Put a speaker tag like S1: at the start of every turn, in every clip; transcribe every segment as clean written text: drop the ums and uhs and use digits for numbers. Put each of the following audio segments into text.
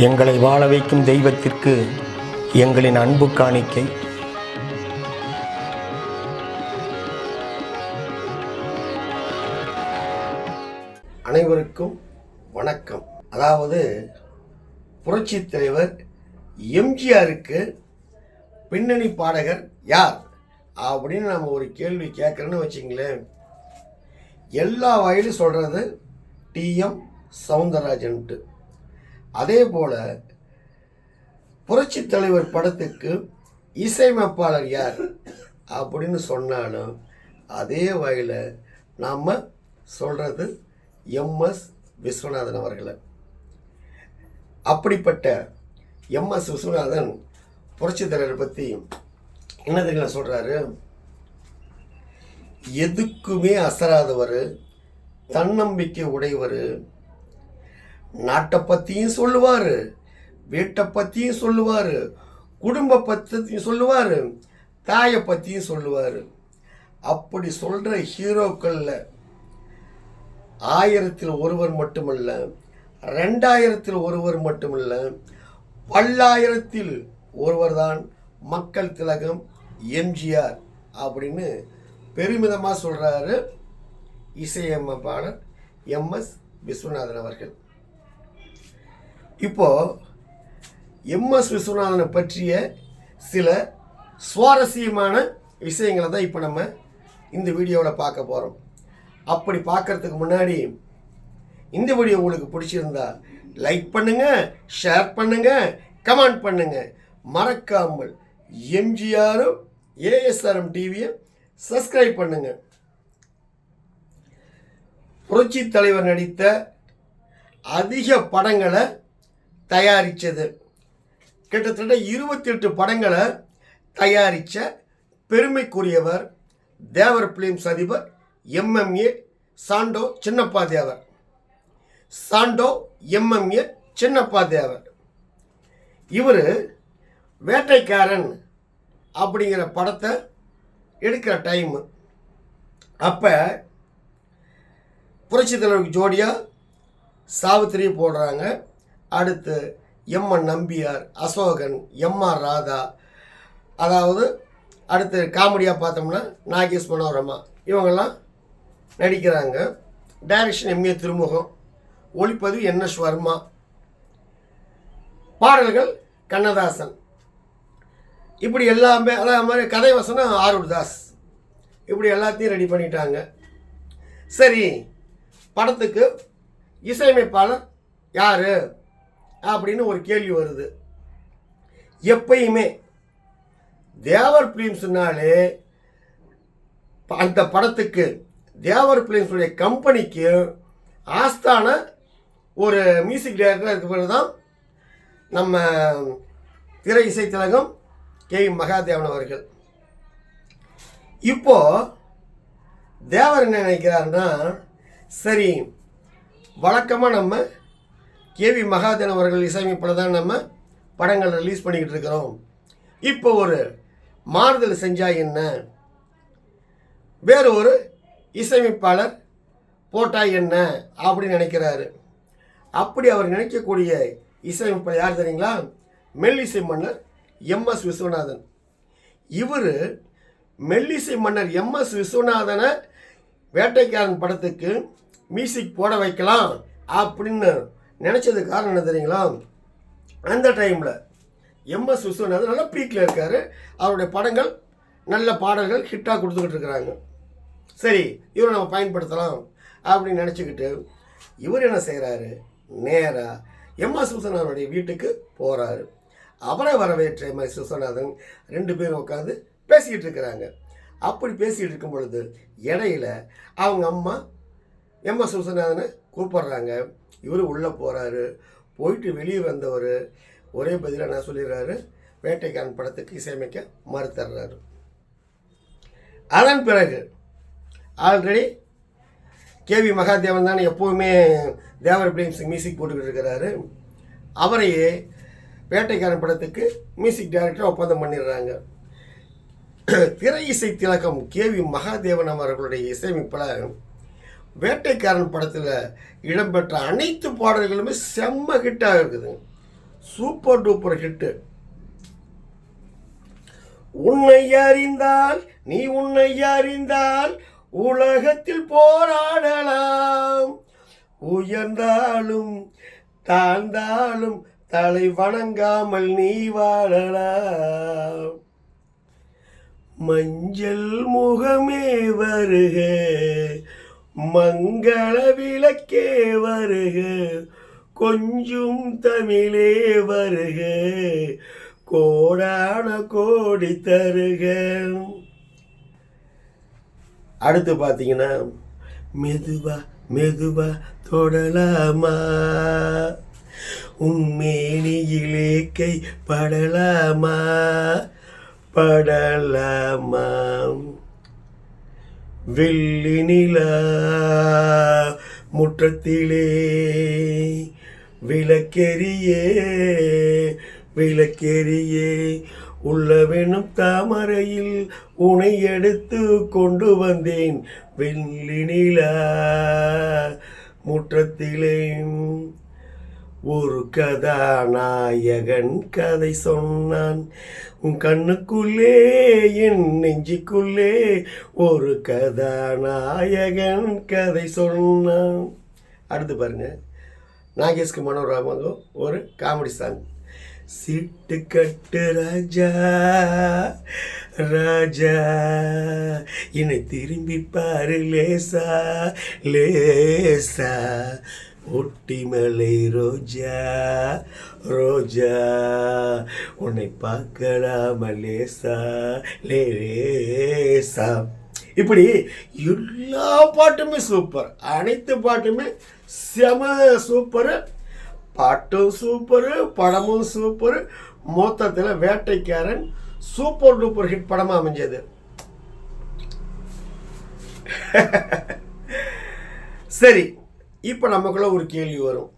S1: எங்களை வாழ வைக்கும் தெய்வத்திற்கு எங்களின் அன்பு காணிக்கை.
S2: அனைவருக்கும் வணக்கம். அதாவது புரட்சி தலைவர் எம்ஜிஆருக்கு பின்னணி பாடகர் யார் அப்படின்னு நம்ம ஒரு கேள்வி கேட்குறோன்னு வச்சுங்களேன். எல்லா வயலும் சொல்கிறது டிஎம் சௌந்தரராஜன்ட்டு. அதே போல் புரட்சி தலைவர் படத்துக்கு இசையமைப்பாளர் யார் அப்படின்னு சொன்னாலும் அதே வகையில் நாம் சொல்கிறது எம்எஸ் விஸ்வநாதன் அவர்களை. அப்படிப்பட்ட எம்எஸ் விஸ்வநாதன் புரட்சி தலைவரை பற்றி என்னதுங்கள சொல்கிறாரு, எதுக்குமே அசராதவர், தன்னம்பிக்கை உடையவர், நாட்டை பற்றியும் சொல்லுவார், வீட்டை பற்றியும் சொல்லுவார், குடும்ப பற்றியும் சொல்லுவார், தாயை பற்றியும் சொல்லுவார். அப்படி சொல்கிற ஹீரோக்களில் 1000 ஒருவர் மட்டுமல்ல, 2000 ஒருவர் மட்டுமல்ல, 10,000 ஒருவர் தான் மக்கள் திலகம் எம்ஜிஆர் அப்படின்னு பெருமிதமாக சொல்கிறாரு இசையமைப்பாளர் எம்எஸ் விஸ்வநாதன் அவர்கள். இப்போது எம்எஸ் விஸ்வநாதனை பற்றிய சில சுவாரஸ்யமான விஷயங்களை தான் இப்போ நம்ம இந்த வீடியோவில் பார்க்க போகிறோம். அப்படி பார்க்குறதுக்கு முன்னாடி இந்த வீடியோ உங்களுக்கு பிடிச்சிருந்தா லைக் பண்ணுங்கள், ஷேர் பண்ணுங்கள், கமெண்ட் பண்ணுங்கள். மறக்காமல் எம்ஜிஆரும் ஏஎஸ்ஆர்எம் டிவியை சப்ஸ்கிரைப் பண்ணுங்கள். புரட்சி தலைவர் நடித்த அதிக படங்களை தயாரித்தது, கிட்டத்தட்ட 28 படங்களை தயாரித்த பெருமைக்குரியவர் தேவர் பிலிம்ஸ் அதிபர் எம்எம்ஏ சாண்டோ சின்னப்பா தேவர். சாண்டோ எம்எம்ஏ சின்னப்பா தேவர் இவர் வேட்டைக்காரன் அப்படிங்கிற படத்தை எடுக்கிற டைமு. அப்போ புரட்சி தலைவருக்கு ஜோடியாக சாவித்திரி போடுறாங்க. அடுத்து எம்என் நம்பியார், அசோகன், எம்ஆர் ராதா, அதாவது அடுத்து காமெடியாக பார்த்தோம்னா நாகேஷ் மனோரமா, இவங்கெல்லாம் நடிக்கிறாங்க. டைரக்ஷன் எம்ஏ திருமுகம், ஒளிப்பதிவு என்எஸ் வர்மா, பாடல்கள் கண்ணதாசன். இப்படி எல்லாமே அதே மாதிரி கதை வசனம் ஆரூர் தாஸ். இப்படி எல்லாத்தையும் ரெடி பண்ணிட்டாங்க. சரி, படத்துக்கு இசையமைப்பாளர் யார் அப்படின்னு ஒரு கேள்வி வருது. எப்பயுமே தேவர் பிலிம்ஸ்னாலே அந்த படத்துக்கு தேவர் பிலிம்ஸுடைய கம்பெனிக்கு ஆஸ்தான ஒரு மியூசிக் டைரக்டர் இருக்கிறது தான் நம்ம திரை இசை திலகம் கே மகாதேவன் அவர்கள். இப்போது தேவர் என்ன நினைக்கிறாருன்னா, சரி வழக்கமாக நம்ம கேவி மகாதேவன் அவர்கள் இசையமைப்பில் தான் நம்ம படங்கள் ரிலீஸ் பண்ணிக்கிட்டு இருக்கிறோம். இப்போ ஒரு மாறுதல் செஞ்சால் என்ன, வேறு ஒரு இசையமைப்பாளர் போட்டால் என்ன அப்படின்னு நினைக்கிறாரு. அப்படி அவர் நினைக்கக்கூடிய இசையமைப்பாளர் யார் தெரியுங்களா? மெல்லிசை மன்னர் எம்எஸ் விஸ்வநாதன். இவர் மெல்லிசை மன்னர் எம்எஸ் விஸ்வநாதனை வேட்டைக்காரன் படத்துக்கு மியூசிக் போட வைக்கலாம் அப்படின்னு நினச்சது காரணம் என்ன தெரியுங்களா? அந்த டைமில் எம்எஸ் விஸ்வநாதன் நல்ல பீக்கில் இருக்கார். அவருடைய படங்கள் நல்ல பாடல்கள் ஹிட்டாக கொடுத்துக்கிட்டு இருக்கிறாங்க. சரி, இவரை நம்ம பயன்படுத்தலாம் அப்படின்னு நினச்சிக்கிட்டு இவர் என்ன செய்கிறாரு, நேராக எம்எஸ் விஸ்வநாதனுடைய வீட்டுக்கு போகிறாரு. அவரை வரவேற்ற எம்எஸ் விஸ்வநாதன் 2 பேரும் உட்காந்து பேசிக்கிட்டு இருக்கிறாங்க. அப்படி பேசிகிட்டு இருக்கும் பொழுது இடையில அவங்க அம்மா எம்எஸ் விஸ்வநாதனை கூப்பிட்றாங்க. இவர் உள்ளே போகிறாரு. போயிட்டு வெளியே வந்தவர் ஒரே பதிலாக நான் சொல்லிடுறாரு, வேட்டைக்காரன் படத்துக்கு இசையமைக்க மறுத்துறாரு. அதன் பிறகு ஆல்ரெடி கேவி மகாதேவன் தானே எப்போவுமே தேவர் பிலிம்ஸ் மியூசிக் போட்டுக்கிட்டு இருக்கிறாரு. அவரையே வேட்டைக்காரன் படத்துக்கு மியூசிக் டைரக்டர் ஒப்பந்தம் பண்ணிடுறாங்க. திரை இசை திலகம் கேவி மகாதேவன் அவர்களுடைய இசையமைப்பில் வேட்டைக்காரன் படத்தில் இடம்பெற்ற அனைத்து பாடல்களுமே செம்ம ஹிட்டாக இருக்குது. Super duper hit. உன்னை அறிந்தால் நீ உன்னை அறிந்தால் உலகத்தில் போராடலாம், உயர்ந்தாலும் தாழ்ந்தாலும் தலை வணங்காமல் நீ வாழலாம். மஞ்சள் முகமே வருக, மங்கள விளக்கே வருக, கொஞ்சம் தமிழே வருக, கோடான கோடி தருக. அடுத்து பார்த்தீங்கன்னா, மெதுவா மெதுவா தொடலாமா, உன்மேனியிலே கை படலாமா, படலாமா. வெள்ளி நிலா முற்றத்திலே விளக்கெரியே விளக்கெரியே, உள்ளவெனும் தாமரையில் உனை எடுத்து கொண்டு வந்தேன், வெள்ளி நிலா முற்றத்திலே. ஒரு கதாநாயகன் கதை சொன்னான், உன் கண்ணுக்குள்ளே என் நெஞ்சுக்குள்ளே ஒரு கதாநாயகன் கதை சொன்னான். அடுத்து பாருங்க, நாகேஷ்க்கு மனோரமாவும் ஒரு காமெடி சாங். சிட்டு கட்டு ராஜா ராஜா, என்னை திரும்பி பாரு லேசா லேசா, ஒட்டிமலை ரோஜா ரோஜா, உன்னை பார்க்கலாம லேசா லேசா. இப்படி எல்லா பாட்டுமே சூப்பர், அனைத்து பாட்டுமே செம சூப்பரு. பாட்டும் சூப்பரு, படமும் சூப்பரு. மொத்தத்தில் வேட்டைக்காரன் சூப்பர் டூப்பர் ஹிட் படமாக அமைஞ்சது. சரி, இப்போ நமக்குள்ள ஒரு கேள்வி வரும்.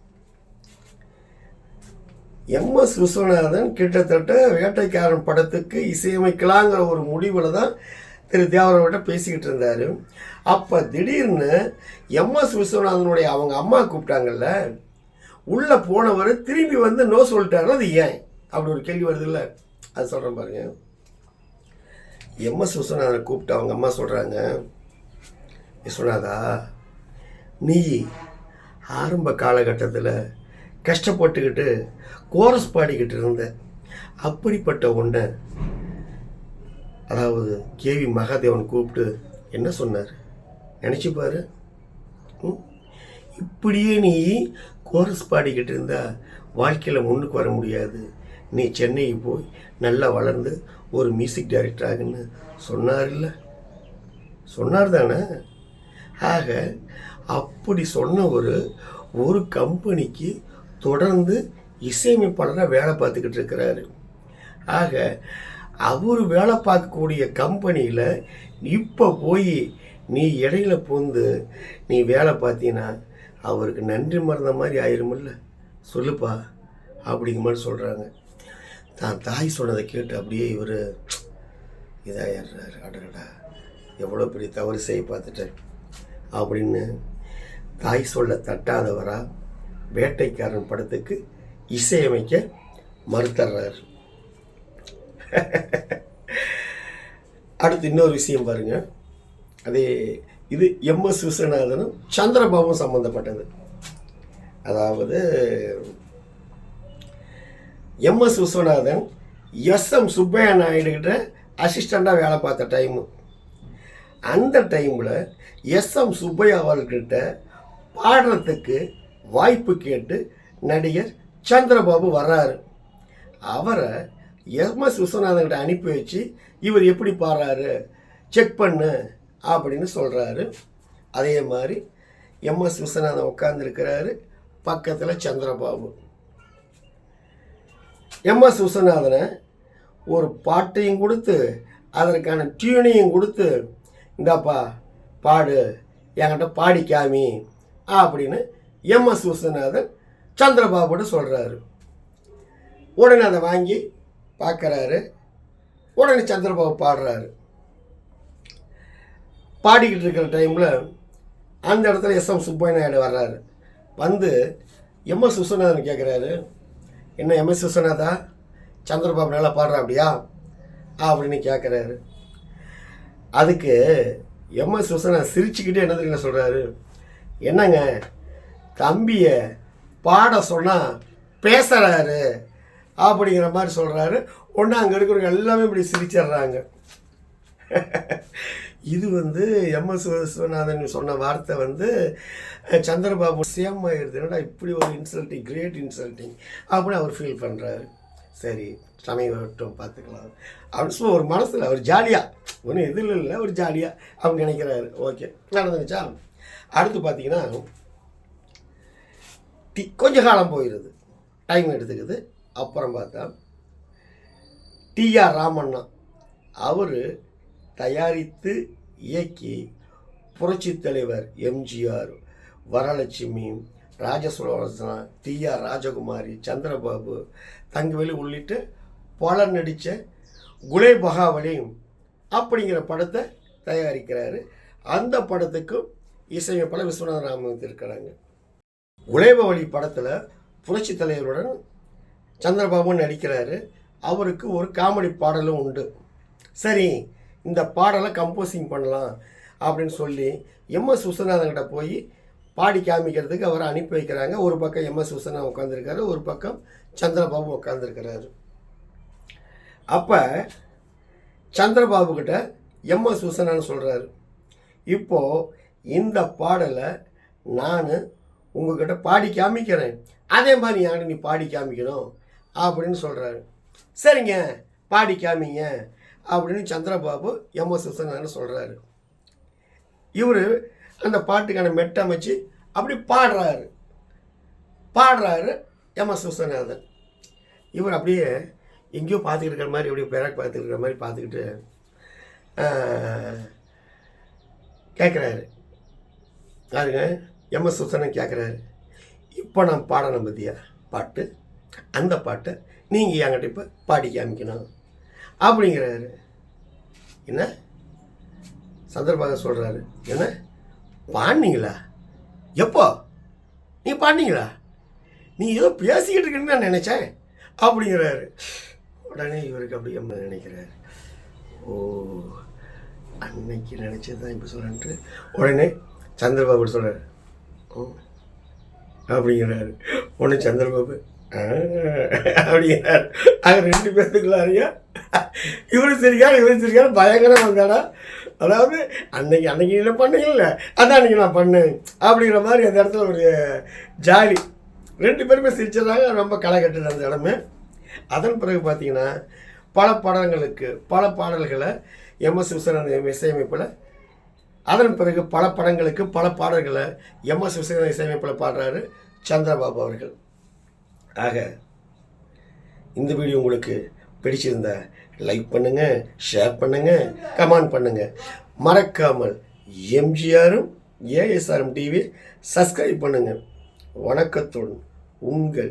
S2: எம்எஸ் விஸ்வநாதன் கிட்டத்தட்ட வேட்டைக்காரன் படத்துக்கு இசையமைக்கலாங்கிற ஒரு முடிவில் தான் திரு தேவரவர்கிட்ட பேசிக்கிட்டு இருந்தார். அப்போ திடீர்னு எம்எஸ் விஸ்வநாதனுடைய அவங்க அம்மா கூப்பிட்டாங்கல்ல, உள்ளே போனவர் திரும்பி வந்து நோ சொல்லிட்டாரு. அது ஏன் அப்படி ஒரு கேள்வி வருது இல்லை? அது சொல்கிறேன் பாருங்க. எம்எஸ் விஸ்வநாதனை கூப்பிட்டு அவங்க அம்மா சொல்கிறாங்க, விஸ்வநாதா, நீ ஆரம்ப காலகட்டத்தில் கஷ்டப்பட்டுக்கிட்டு கோரஸ் பாடிக்கிட்டு இருந்த, அப்படிப்பட்ட ஒன்றை அதாவது கேவி மகாதேவன் கூப்பிட்டு என்ன சொன்னார் நினச்சிப்பாரு. இப்படியே நீ கோரஸ் பாடிக்கிட்டு இருந்தால் வாழ்க்கையில் முன்னுக்கு வர முடியாது, நீ சென்னைக்கு போய் நல்லா வளர்ந்து ஒரு மியூசிக் டைரக்டர் ஆகுன்னு சொன்னார் இல்லை? சொன்னார் தானே? ஆக அப்படி சொன்ன ஒரு கம்பெனிக்கு தொடர்ந்து இசையமைப்பாளராக வேலை பார்த்துக்கிட்டு இருக்கிறாரு. ஆக அவர் வேலை பார்க்கக்கூடிய கம்பெனியில் இப்போ போய் நீ இடையில பூந்து நீ வேலை பார்த்தீங்கன்னா அவருக்கு நன்றி மறந்த மாதிரி ஆயிருமில்ல, சொல்லுப்பா அப்படிங்கிற மாதிரி சொல்கிறாங்க. தான் தாய் சொன்னதை கேட்டு அப்படியே இவர் இதாகிடுறாரு. அடடா, எவ்வளோ பெரிய தவறு செய்ய பார்த்துட்டார் அப்படின்னு தாய் சொல்ல தட்டாதவரா வேட்டைக்காரன் படத்துக்கு இசையமைக்க மறுத்தர்றாரு. அடுத்து இன்னொரு விஷயம் பாருங்க. அதே இது எம்எஸ் விஸ்வநாதனும் சந்திரபாபுவும் சம்மந்தப்பட்டது. அதாவது எம்எஸ் விஸ்வநாதன் எஸ்எம் சுப்பையா நாயுடுகிட்ட அசிஸ்டண்டாக வேலை பார்த்த டைமு. அந்த டைமில் எஸ்எம் சுப்பையா அவர்கிட்ட பாடுறதுக்கு வாய்ப்பு கேட்டு நடிகர் சந்திரபாபு வர்றாரு. அவரை எம்எஸ் விஸ்வநாதன்கிட்ட அனுப்பி வச்சு இவர் எப்படி பாடுறாரு செக் பண்ணு அப்படின்னு சொல்கிறாரு. அதே மாதிரி எம்எஸ் விஸ்வநாதன் உட்காந்துருக்கிறாரு, பக்கத்தில் சந்திரபாபு. எம்எஸ் விஸ்வநாதனை ஒரு பாட்டையும் கொடுத்து அதற்கான டியூனையும் கொடுத்து, இந்தாப்பா பாடு, என்கிட்ட பாடி காமி அப்படின்னு எம்எஸ் விஸ்வநாதன் சந்திரபாபுட்டு சொல்கிறாரு. உடனே அதை வாங்கி பார்க்குறாரு. உடனே சந்திரபாபு பாடுறாரு. பாடிக்கிட்டு இருக்கிற டைமில் அந்த இடத்துல எஸ்எம் சுப்பையா நாயுடு வர்றாரு. வந்து எம்எஸ் விஸ்வநாதன் கேட்குறாரு, என்ன எம்எஸ் விஸ்வநாதா சந்திரபாபு நல்லா பாடுறா அப்படியா அப்படின்னு கேட்குறாரு. அதுக்கு எம்எஸ் விஸ்வநாதன் சிரிச்சுக்கிட்டே என்ன தெரியுங்க சொல்கிறாரு, என்னங்க தம்பியை பாட சொன்னால் பேசுகிறாரு அப்படிங்கிற மாதிரி சொல்கிறாரு. ஒன்று அங்கே இருக்கிறவங்க எல்லாமே இப்படி சிரிச்சிடுறாங்க. இது எம்எஸ் விஸ்வநாதன் சொன்ன வார்த்தை சந்திரபாபு சேம் ஆகிடுது. என்னடா இப்படி ஒரு இன்சல்ட்டிங், கிரேட் இன்சல்ட்டிங் அப்படின்னு அவர் ஃபீல் பண்ணுறாரு. சரி சமயம் வரட்டும் பார்த்துக்கலாம் அப்படின்னு சொல்லி ஒரு மனசில் அவர் ஜாலியாக ஒன்றும் இதில் இல்லை, ஒரு ஜாலியாக அவங்க நினைக்கிறாரு. ஓகே நடந்துச்சா. அடுத்து பார்த்தீங்கன்னா கொஞ்ச காலம் போயிடுது, டைம் எடுத்துக்குது. அப்புறம் பார்த்தா டிஆர் ராமண்ணா அவர் தயாரித்து இயக்கி புரட்சித் தலைவர் எம்ஜிஆர், வரலட்சுமி, ராஜசுலோசனா, டிஆர் ராஜகுமாரி, சந்திரபாபு, தங்கவேலு உள்ளிட்ட பலர் நடித்த குலே பகாவலி அப்படிங்கிற படத்தை தயாரிக்கிறாரு. அந்த படத்துக்கும் இசையமைப்பாளர் விஸ்வநாத ராமன் இருக்கிறாங்க. குலேபவலி படத்தில் புரட்சி தலைவருடன் சந்திரபாபு நடிக்கிறாரு. அவருக்கு ஒரு காமெடி பாடலும் உண்டு. சரி இந்த பாடலை கம்போசிங் பண்ணலாம் அப்படின்னு சொல்லி எம்எஸ் விஸ்வநாதன்கிட்ட போய் பாடி காமிக்கிறதுக்கு அவரை அனுப்பி வைக்கிறாங்க. ஒரு பக்கம் எம்எஸ் விஸ்வநாதன் உட்காந்துருக்காரு, ஒரு பக்கம் சந்திரபாபு உட்காந்துருக்கிறாரு. அப்போ சந்திரபாபு கிட்ட எம்எஸ் விஸ்வநாதன் சொல்கிறாரு, இப்போது இந்த பாடலை நான் உங்ககிட்ட பாடி காமிக்கிறேன், அதே மாதிரி யாரு நீ பாடி காமிக்கணும் அப்படின்னு சொல்கிறாரு. சரிங்க பாடி காமிங்க அப்படின்னு சந்திரபாபு எம்எஸ் விஸ்வநாதன் சொல்கிறாரு. இவர் அந்த பாட்டுக்கான மெட்டமைச்சு அப்படி பாடுறாரு எம்எஸ் விஸ்வநாதன். இவர் அப்படியே எங்கேயோ பார்த்துக்கிட்டு இருக்கிற மாதிரி, அப்படியே பேராக் பார்த்துக்கிட்டு இருக்கிற மாதிரி பார்த்துக்கிட்டு கேட்குறாரு. அதுங்க எம்எஸ் விஸ்வநாதன் கேட்குறாரு, இப்போ நான் பாடணும் பற்றியா பாட்டு, அந்த பாட்டை நீங்கள் என்கிட்ட இப்போ பாடி காமிக்கணும் அப்படிங்கிறாரு. என்ன சந்திரபாபு சொல்கிறாரு, என்ன பாடினீங்களா, எப்போ நீ பாடினீங்களா, நீ ஏதோ பேசிக்கிட்டு இருக்குன்னு நான் நினச்சேன் அப்படிங்கிறாரு. உடனே இவருக்கு அப்படியே நினைக்கிறாரு, ஓ அன்னைக்கு நினச்சது தான் இப்போ சொல்கிறேன்ட்டு உடனே சந்திரபாபு சொல்கிறார் அப்படிங்கிறாரு. உடனே சந்திரபாபு அப்படிங்கிறாரு. அது ரெண்டு பேர்த்துக்குள்ளாரையா இவரு சரியான பயங்கரம் வந்தாடா. அதாவது அன்னைக்கு என்ன பண்ணீங்கல்ல, அதான் அன்றைக்கி நான் பண்ணேன் அப்படிங்கிற மாதிரி அந்த இடத்துல ஒரு ஜாலி. ரெண்டு பேருமே சிரிச்சதாங்க, ரொம்ப களை கட்டுது அந்த இடமே. அதன் பிறகு பார்த்தீங்கன்னா பல பாடல்களை எம்எஸ் விஸ்வநாதன் இசையமைப்பில், அதன் பிறகு பல படங்களுக்கு பல பாடல்களை எம்எஸ் விஸ்வநாதன் இசையமைப்பில் பாடுறாரு சந்திரபாபு அவர்கள். ஆக இந்த வீடியோ உங்களுக்கு பிடிச்சிருந்தா லைக் பண்ணுங்கள், ஷேர் பண்ணுங்கள், கமெண்ட் பண்ணுங்கள். மறக்காமல் எம்ஜிஆரும் ஏஎஸ்ஆரும் டிவி சப்ஸ்கிரைப் பண்ணுங்கள். வணக்கத்துடன் உங்கள்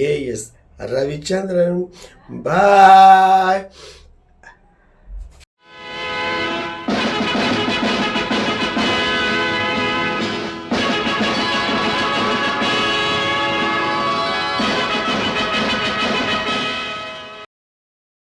S2: ஏஎஸ் ரவிச்சந்திரன். பாய்.